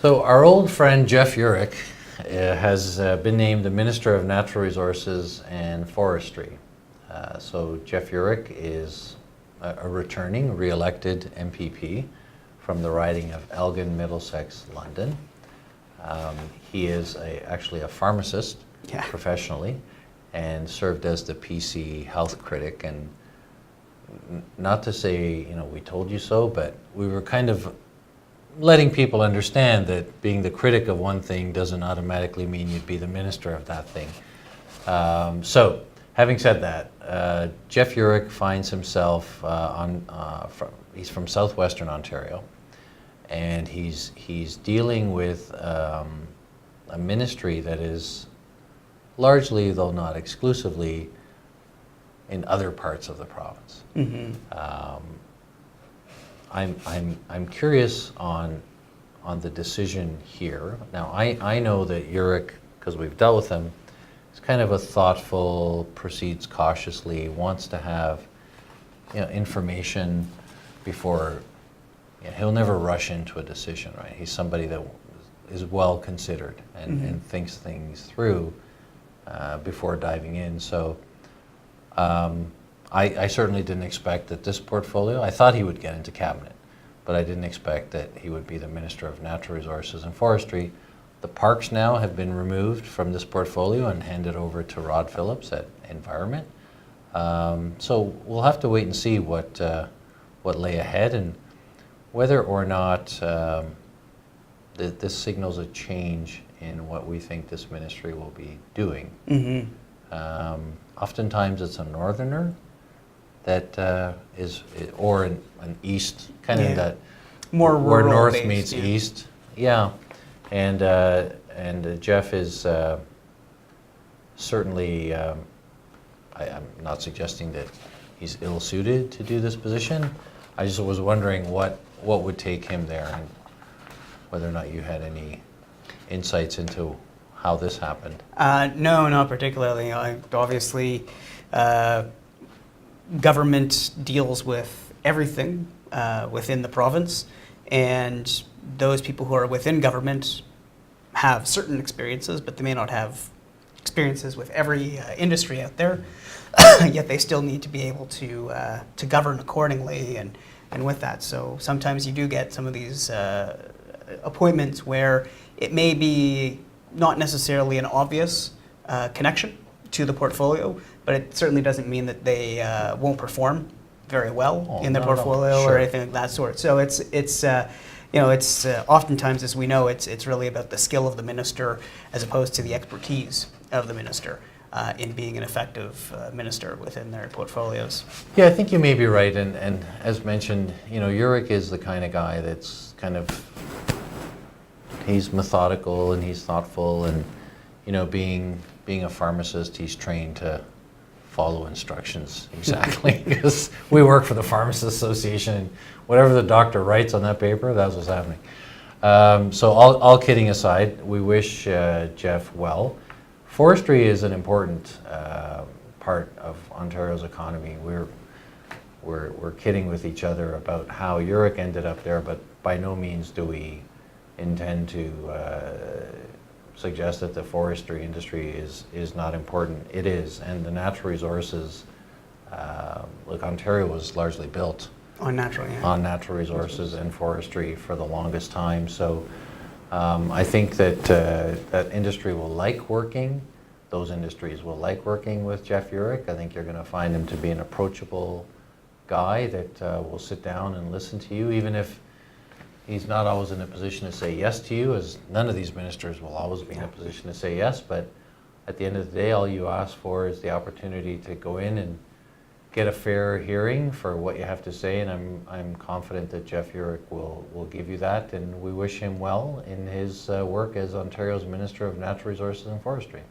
So our old friend Jeff Yurek has been named the Minister of Natural Resources and Forestry. So Jeff Yurek is a returning, re-elected MPP from the riding of Elgin, Middlesex, London. He is actually a pharmacist professionally, and served as the PC health critic. And not to say, we told you so, but we were kind of letting people understand that being the critic of one thing doesn't automatically mean you'd be the minister of that thing. So, having said that, Jeff Yurek finds himself he's from southwestern Ontario, and he's dealing with a ministry that is largely, though not exclusively, in other parts of the province. Mm-hmm. I'm curious on the decision here. Now, I know that Yurek, because we've dealt with him, is kind of a thoughtful, proceeds cautiously, wants to have information before. He'll never rush into a decision, right? He's somebody that is well considered and thinks things through before diving in. So I certainly didn't expect that this portfolio, I thought he would get into cabinet, but I didn't expect that he would be the Minister of Natural Resources and Forestry. The parks now have been removed from this portfolio and handed over to Rod Phillips at Environment. So we'll have to wait and see what lay ahead, and whether or not this signals a change in what we think this ministry will be doing. Mm-hmm. Oftentimes it's a northerner that or an east, kind of that more where north based, meets east. Yeah, and Jeff is certainly. I'm not suggesting that he's ill-suited to do this position. I just was wondering what would take him there, and whether or not you had any insights into how this happened. No, not particularly. Obviously, government deals with everything within the province, and those people who are within government have certain experiences, but they may not have experiences with every industry out there. Yet they still need to be able to govern accordingly, and with that. So sometimes you do get some of these appointments where it may be not necessarily an obvious connection to the portoffolio, but it certainly doesn't mean that they won't perform very well in their portfolio or anything of that sort. So it's oftentimes, as we know, it's really about the skill of the minister as opposed to the expertise of the minister in being an effective minister within their portfolios. Yeah, I think you may be right, and as mentioned, Yurek is the kind of guy that's kind of, he's methodical and he's thoughtful, and being a pharmacist, he's trained to follow instructions exactly, because we work for the Pharmacists Association, and whatever the doctor writes on that paper, that's what's happening. So all kidding aside, we wish Jeff well. Forestry is an important part of Ontario's economy. We're kidding with each other about how Yurek ended up there, but by no means do we intend to suggest that the forestry industry is not important. It is, and the natural resources. Look, Ontario was largely built on natural resources and forestry for the longest time. So I think that that industry will like working. Those industries will like working with Jeff Yurek. I think you're going to find him to be an approachable guy that will sit down and listen to you, even if he's not always in a position to say yes to you, as none of these ministers will always be in a position to say yes. But at the end of the day, all you ask for is the opportunity to go in and get a fair hearing for what you have to say, and I'm confident that Jeff Yurek will give you that, and we wish him well in his work as Ontario's Minister of Natural Resources and Forestry.